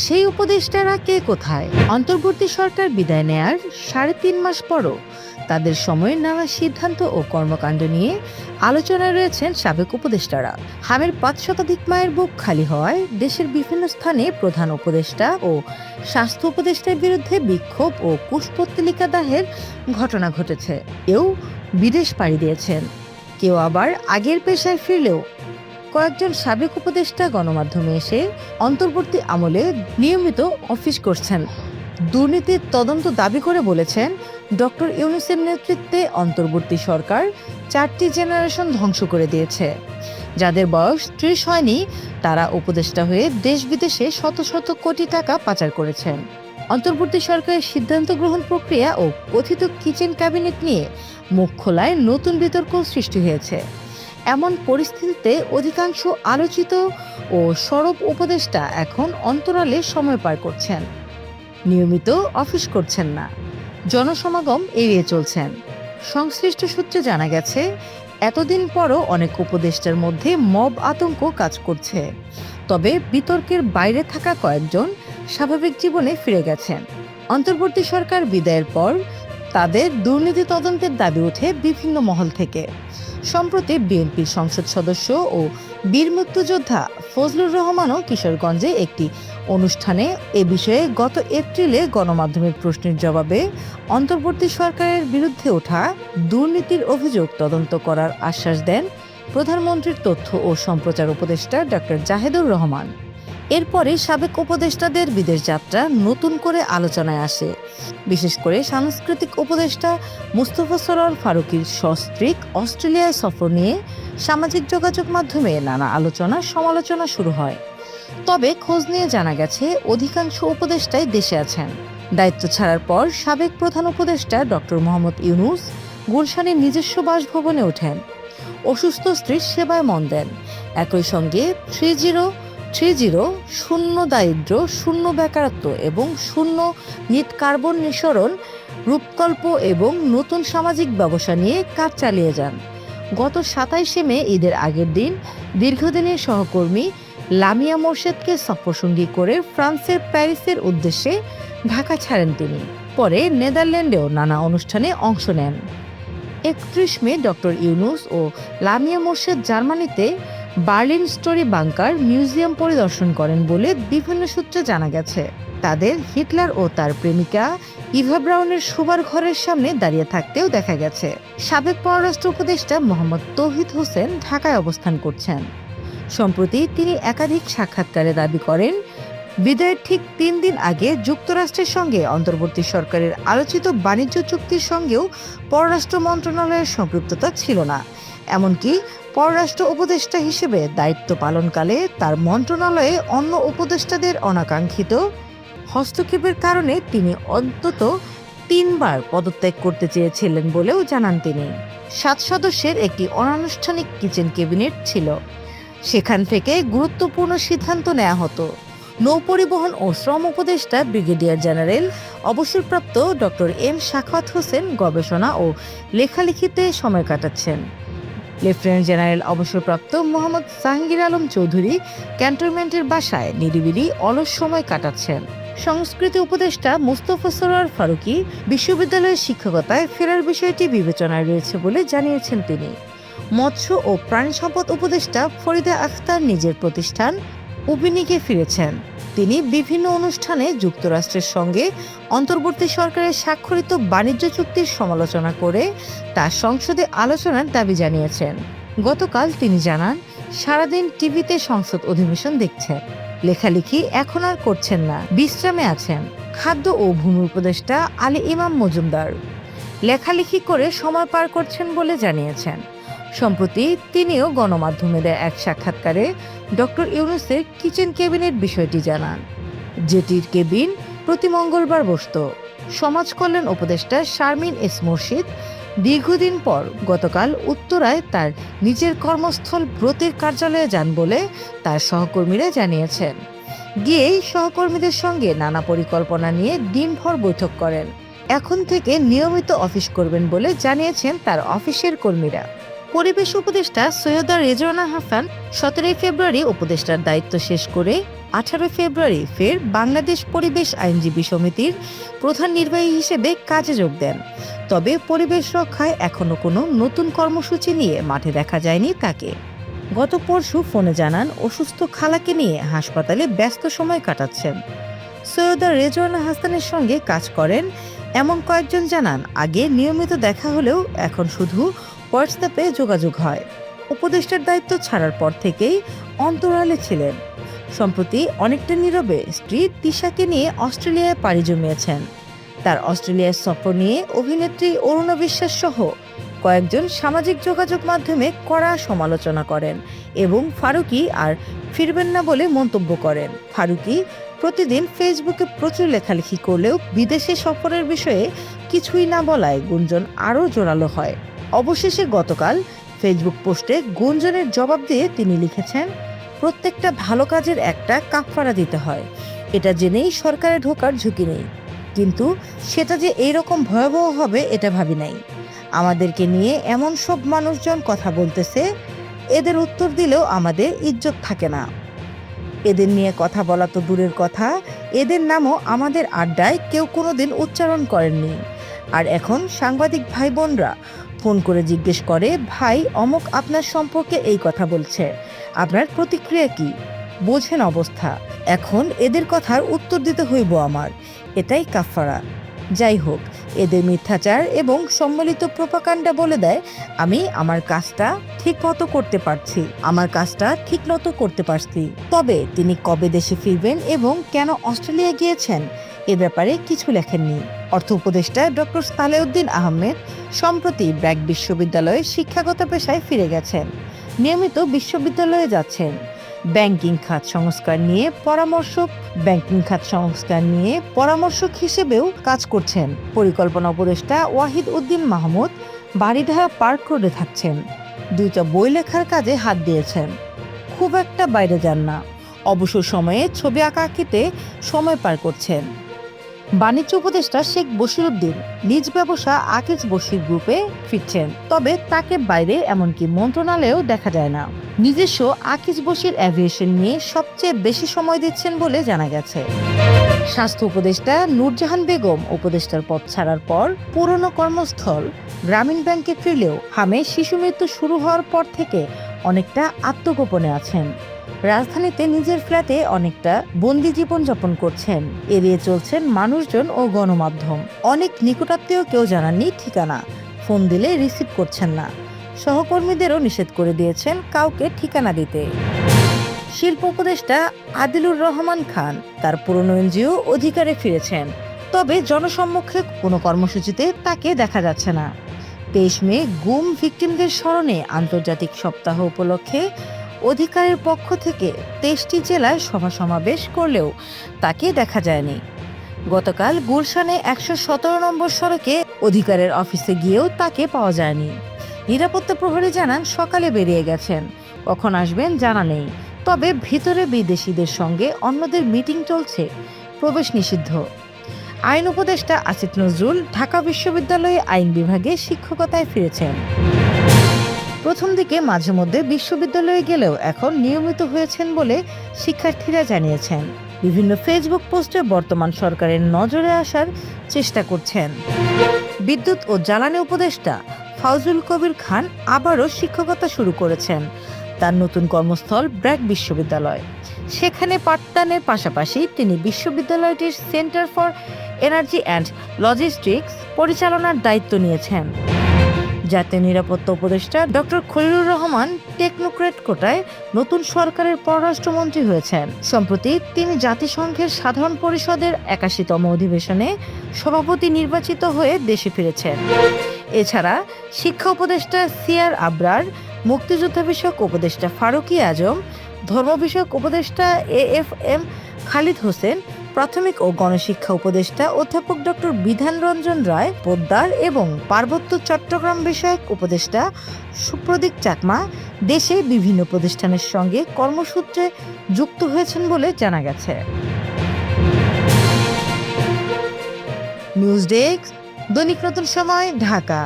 সেই উপদেষ্টারা কে কোথায়? অন্তর্বর্তী সরকার বিদায় নেয়ার ৩.৫ মাস পরও তাদের সময়ের নানা সিদ্ধান্ত ও কর্মকাণ্ড নিয়ে আলোচনায় রয়েছেন সাবেক উপদেষ্টারা। হামের ৫ শতাধিক মায়ের বুক খালি হওয়ায় দেশের বিভিন্ন স্থানে প্রধান উপদেষ্টা ও স্বাস্থ্য উপদেষ্টার বিরুদ্ধে বিক্ষোভ ও কুশপুত্তলিকা দাহের ঘটনা ঘটেছে। কেউ বিদেশ পাড়ি দিয়েছেন, কেউ আবার আগের পেশায় ফিরলেও কয়েকজন সাবেক উপদেষ্টা গণমাধ্যমে এসে অন্তর্বর্তী আমলে নিয়মিত অফিস করছেন। দুর্নীতির তদন্ত দাবি করে বলেছেন, ডক্টর ইউনূসের নেতৃত্বে অন্তর্বর্তী সরকার ৪টি জেনারেশন ধ্বংস করে দিয়েছে। যাদের বয়স ৩০ হয়নি তারা উপদেষ্টা হয়ে দেশ বিদেশে শত শত কোটি টাকা পাচার করেছেন। অন্তর্বর্তী সরকারের সিদ্ধান্ত গ্রহণ প্রক্রিয়া ও কথিত কিচেন ক্যাবিনেট নিয়ে মুখ খোলায় নতুন বিতর্ক সৃষ্টি হয়েছে। এমন পরিস্থিতিতে অধিকাংশ আলোচিত ও সরব উপদেষ্টা এখন অন্তরালে সময় পার করছেন, নিয়মিত অফিস করছেন না, জনসমাগম এড়িয়ে চলছেন। সংশ্লিষ্ট সূত্রে জানা গেছে, এতদিন পরও অনেক উপদেষ্টার মধ্যে মব আতঙ্ক কাজ করছে। তবে বিতর্কের বাইরে থাকা কয়েকজন স্বাভাবিক জীবনে ফিরে গেছেন। অন্তর্বর্তী সরকার বিদায়ের পর তাদের দুর্নীতি তদন্তের দাবি ওঠে বিভিন্ন মহল থেকে। সম্প্রতি বিএনপির সংসদ সদস্য ও বীর মুক্তিযোদ্ধা ফজলুর রহমানও কিশোরগঞ্জে একটি অনুষ্ঠানে এ বিষয়ে গত এপ্রিলে গণমাধ্যমের প্রশ্নের জবাবে অন্তর্বর্তী সরকারের বিরুদ্ধে ওঠা দুর্নীতির অভিযোগ তদন্ত করার আশ্বাস দেন প্রধানমন্ত্রীর তথ্য ও সম্প্রচার উপদেষ্টা ডক্টর জাহেদুর রহমান। এরপরে সাবেক উপদেষ্টাদের বিদেশ যাত্রা নতুন করে আলোচনায় আসে। বিশেষ করে সাংস্কৃতিক উপদেষ্টা মুস্তফা সরোয়ার ফারুকীর সস্ত্রীক অস্ট্রেলিয়ায় সফর নিয়ে সামাজিক যোগাযোগ মাধ্যমে নানা আলোচনা সমালোচনা শুরু হয়। তবে খোঁজ নিয়ে জানা গেছে, অধিকাংশ উপদেষ্টাই দেশে আছেন। দায়িত্ব ছাড়ার পর সাবেক প্রধান উপদেষ্টা ডক্টর মোহাম্মদ ইউনূস গুলশানের নিজস্ব বাসভবনে ওঠেন, অসুস্থ স্ত্রীর সেবায় মন দেন। একই সঙ্গে 3-0 শূন্য দারিদ্র, শূন্য বেকারত্ব এবং শূন্য নিট কার্বন নিঃসরণ রূপকল্প এবং নতুন সামাজিক ব্যবসা নিয়ে কাজ চালিয়ে যান। গত 27শে মে ঈদের আগের দিন দীর্ঘদিনের সহকর্মী লামিয়া মোর্শেদকে সফরসঙ্গী করে ফ্রান্সের প্যারিসের উদ্দেশ্যে ঢাকা ছাড়েন তিনি। পরে নেদারল্যান্ডেও নানা অনুষ্ঠানে অংশ নেন। 31 মে ডক্টর ইউনূস ও লামিয়া মোর্শেদ জার্মানিতে বার্লিন স্টোরি বাংকার মিউজিয়াম পরিদর্শন করেন বলে বিভিন্ন সূত্রে জানা গেছে। তাদের হিটলার ও তার প্রেমিকা ইভা ব্রাউনের শোবার ঘরের সামনে দাঁড়িয়ে থাকতেও দেখা গেছে। সাবেক পররাষ্ট্র উপদেষ্টা মোহাম্মদ তৌহিদ হোসেন ঢাকায় অবস্থান করছেন। সম্প্রতি তিনি একাধিক সাক্ষাৎকারে দাবি করেন, বিদায়ের ঠিক 3 দিন আগে যুক্তরাষ্ট্রের সঙ্গে অন্তর্বর্তী সরকারের আলোচিত বাণিজ্য চুক্তির সঙ্গেও পররাষ্ট্র মন্ত্রণালয়ের সম্পৃক্ততা ছিল না। এমনকি পররাষ্ট্র উপদেষ্টা হিসেবে দায়িত্ব পালনকালে তার মন্ত্রণালয়ে অন্য উপদেষ্টাদের অনাকাঙ্ক্ষিত হস্তক্ষেপের কারণে তিনি অন্তত 3 বার পদত্যাগ করতে চেয়েছিলেন বলেও জানান তিনি। 7 সদস্যের একটি অনানুষ্ঠানিক কিচেন ক্যাবিনেট ছিল। সেখান থেকে গুরুত্বপূর্ণ সিদ্ধান্ত নেওয়া হতো। নৌপরিবহন ও শ্রম উপদেষ্টা ব্রিগেডিয়ার জেনারেল অবসরপ্রাপ্ত ডক্টর এম সাখাওয়াত হোসেন গবেষণা ও লেখালেখিতে সময় কাটাচ্ছেন। লেফটেন্যান্ট জেনারেল অবসরপ্রাপ্ত মোহাম্মদ জাহাঙ্গীর আলম চৌধুরী ক্যান্টনমেন্টের বাসায় নিরিবিলি অলস সময় কাটাচ্ছেন। সংস্কৃতি উপদেষ্টা মুস্তফা সরোয়ার ফারুকী বিশ্ববিদ্যালয়ের শিক্ষকতায় ফেরার বিষয়টি বিবেচনায় রয়েছে বলে জানিয়েছেন তিনি। মৎস্য ও প্রাণী সম্পদ উপদেষ্টা ফরিদা আখতার নিজের প্রতিষ্ঠান উবিনিকে ফিরেছেন। তিনি বিভিন্ন অনুষ্ঠানে যুক্তরাষ্ট্রের সঙ্গে অন্তর্বর্তী সরকারের স্বাক্ষরিত বাণিজ্য চুক্তির সমালোচনা করে তা সংসদে আলোচনার দাবি জানিয়েছেন। গতকাল তিনি জানান, সারাদিন টিভিতে সংসদ অধিবেশন দেখছেন, লেখালেখি এখন আর করছেন না, বিশ্রামে আছেন। খাদ্য ও ভূমি উপদেষ্টা আলী ইমাম মজুমদার লেখালেখি করে সময় পার করছেন বলে জানিয়েছেন। সম্প্রতি তিনিও গণমাধ্যমে দেয়া এক সাক্ষাৎকারে ডক্টর ইউনূসের কিচেন ক্যাবিনেট বিষয়টি জানান, যেটির কেবিন প্রতি মঙ্গলবার বসত। সমাজ কল্যাণ উপদেষ্টা শারমিন এস মুর্শিদ দীর্ঘদিন পর গতকাল উত্তরায় তার নিজের কর্মস্থল ব্রতের কার্যালয়ে যান বলে তার সহকর্মীরা জানিয়েছেন। গিয়েই সহকর্মীদের সঙ্গে নানা পরিকল্পনা নিয়ে দিনভর বৈঠক করেন। এখন থেকে নিয়মিত অফিস করবেন বলে জানিয়েছেন তার অফিসের কর্মীরা। পরিবেশ উপদেষ্টা সৈয়দা রেজওয়ানা হাসান 17 ফেব্রুয়ারি উপদেষ্টার দায়িত্ব শেষ করে 18 ফেব্রুয়ারি ফের বাংলাদেশ পরিবেশ আইনজীবী সমিতির প্রধান নির্বাহী হিসেবে কাজে যোগ দেন। তবে পরিবেশ রক্ষায় এখনো কোনো নতুন কর্মসূচি নিয়ে মাঠে দেখা যায়নি তাকে। গত পরশু ফোনে জানান অসুস্থ খালাকে নিয়ে হাসপাতালে ব্যস্ত সময় কাটাচ্ছেন। সৈয়দা রেজওয়ানা হাসানের সঙ্গে কাজ করেন এমন কয়েকজন জানান, আগে নিয়মিত দেখা হলেও এখন শুধু হোয়াটসঅ্যাপে যোগাযোগ হয়। উপদেষ্টার দায়িত্ব ছাড়ার পর থেকেই অন্তরালে ছিলেন। সম্প্রতি অনেকটা নীরবে স্ত্রী তিশাকে নিয়ে অস্ট্রেলিয়ায় পাড়ি জমিয়েছেন। তার অস্ট্রেলিয়ার সফর নিয়ে অভিনেত্রী অরুণা বিশ্বাস সহ কয়েকজন সামাজিক যোগাযোগ মাধ্যমে কড়া সমালোচনা করেন এবং ফারুকী আর ফিরবেন না বলে মন্তব্য করেন। ফারুকী প্রতিদিন ফেসবুকে প্রচুর লেখালেখি করলেও বিদেশে সফরের বিষয়ে কিছুই না বলায় গুঞ্জন আরও জোরালো হয়। অবশেষে গতকাল ফেসবুক পোস্টে গুঞ্জনের জবাব দিয়ে তিনি লিখেছেন, প্রত্যেকটা ভালো কাজের একটা কাফফারা দিতে হয়। এটা জেনেই সরকারে ঢোকার ঝুঁকি নেই, কিন্তু সেটা যে এইরকম ভয়াবহ হবে এটা ভাবি নাই। আমাদেরকে নিয়ে এমন সব মানুষজন কথা বলতেছে, এদের উত্তর দিলেও আমাদের ইজ্জত থাকে না। এদের নিয়ে কথা বলা তো দূরের কথা, এদের নামও আমাদের আড্ডায় কেউ কোনোদিন উচ্চারণ করেননি। আর এখন সাংবাদিক ভাই বোনরা ফোন করে জিজ্ঞেস করে, ভাই অমুক আপনার সম্পর্কে এই কথা বলছে, আপনার প্রতিক্রিয়া কি? বোঝেন অবস্থা। এখন এদের কথার উত্তর দিতে হইব আমার, এটাই কাফফারা। যাই হোক, এদের মিথ্যাচার এবং সম্মিলিত প্রোপাগান্ডা বলে দেয় আমি আমার কাজটা ঠিক মতো করতে পারছি। তবে তিনি কবে দেশে ফিরবেন এবং কেন অস্ট্রেলিয়া গিয়েছেন এ ব্যাপারে কিছু লেখেননি। অর্থ উপদেষ্টা ডক্টর সালেউদ্দিন আহমেদ সম্প্রতি ব্র্যাক বিশ্ববিদ্যালয়ে শিক্ষাগত পেশায় ফিরে গেছেন। নিয়মিত বিশ্ববিদ্যালয়ে যাচ্ছেন। ব্যাংকিং খাত সংস্কার নিয়ে পরামর্শক হিসেবেও কাজ করছেন। পরিকল্পনা উপদেষ্টা ওয়াহিদ উদ্দিন মাহমুদ বাড়িধারা পার্ক রোডে থাকছেন। 2টা বই লেখার কাজে হাত দিয়েছেন। খুব একটা বাইরে যান না। অবসর সময়ে ছবি আঁকাআঁকিতে সময় পার করছেন। বাণিজ্য উপদেষ্টা শেখ বশিরউদ্দিন নিজ ব্যবসা আকিজ বশির গ্রুপে ফিরছেন, তবে তাকে বাইরে এমনকি মন্ত্রণালয়েও দেখা যায় না। নিজস্ব আকিজ বশির অ্যাভিয়েশন নিয়ে সবচেয়ে বেশি সময় দিচ্ছেন বলে জানা গেছে। স্বাস্থ্য উপদেষ্টা নূরজাহান বেগম উপদেষ্টার পদ ছাড়ার পর পুরনো কর্মস্থল গ্রামীণ ব্যাংকে ফিরলেও হামে শিশু মৃত্যু শুরু হওয়ার পর থেকে অনেকটা আত্মগোপনে আছেন। রাজধানীতে নিজের ফ্ল্যাটে অনেকটা বন্দি জীবনযাপন করছেন। এড়িয়ে চলছেন মানুষজন ও গণমাধ্যম। অনেক নিকটাত্মীয় কেউ জানাননি ঠিকানা, ফোন দিলে রিসিভ করছেন না। সহকর্মীদেরও নিষেধ করে দিয়েছেন কাউকে ঠিকানা দিতে। শিল্প উপদেষ্টা আদিলুর রহমান খান তার পুরনো এনজিও অধিকারে ফিরেছেন, তবে জনসম্মুখে কোনো কর্মসূচিতে তাকে দেখা যাচ্ছে না। 23 মে গুম ভিকটিমদের স্মরণে আন্তর্জাতিক সপ্তাহ উপলক্ষে অধিকারের পক্ষ থেকে 23টি জেলায় সভা সমাবেশ করলেও তাকে দেখা যায়নি। গতকাল গুলশানে 117 নম্বর সড়কে অধিকারের অফিসে গিয়েও তাকে পাওয়া যায়নি। নিরাপত্তা প্রহরী জানান সকালে বেরিয়ে গেছেন, কখন আসবেন জানা নেই। তবে ভিতরে বিদেশিদের সঙ্গে অন্যদের মিটিং চলছে, প্রবেশ নিষিদ্ধ। আইন উপদেষ্টা আসিফ নজরুল ঢাকা বিশ্ববিদ্যালয়ে আইন বিভাগে শিক্ষকতায় ফিরেছেন। প্রথম দিকে মাঝে মধ্যে বিশ্ববিদ্যালয়ে গেলেও এখন নিয়মিত হয়েছেন বলে শিক্ষার্থীরা জানিয়েছেন। বিভিন্ন ফেসবুক পোস্টে বর্তমান সরকারের নজরে আসার চেষ্টা করছেন। বিদ্যুৎ ও জ্বালানি উপদেষ্টা ফাউজুল কবির খান আবারও শিক্ষকতা শুরু করেছেন। তার নতুন কর্মস্থল ব্র্যাক বিশ্ববিদ্যালয়। সেখানে পাঠদানের পাশাপাশি তিনি বিশ্ববিদ্যালয়টির centre for energy and logistics পরিচালনার দায়িত্ব নিয়েছেন। জাতীয় নিরাপত্তা উপদেষ্টা ডক্টর খলিলুর রহমান টেকনোক্রেট কোটায় নতুন সরকারের পররাষ্ট্রমন্ত্রী হয়েছেন। সম্প্রতি তিনি জাতিসংঘের সাধারণ পরিষদের 81তম অধিবেশনে সভাপতি নির্বাচিত হয়ে দেশে ফিরেছেন। এছাড়া শিক্ষা উপদেষ্টা সিআর আবরার, মুক্তিযুদ্ধ বিষয়ক উপদেষ্টা ফারুকী আজম, ধর্ম বিষয়ক উপদেষ্টা AFM খালিদ হোসেন, প্রাথমিক ও গণশিক্ষা উপদেষ্টা অধ্যাপক ডক্টর বিধান রঞ্জন রায় পোদ্দার এবং পার্বত্য চট্টগ্রাম বিষয়ক উপদেষ্টা সুপ্রদীপ চাকমা দেশে বিভিন্ন প্রতিষ্ঠানের সঙ্গে কর্মসূত্রে যুক্ত হয়েছেন বলে জানা গেছে। নিউজ ডেস্ক, দৈনিক নতুন সময়, ঢাকা।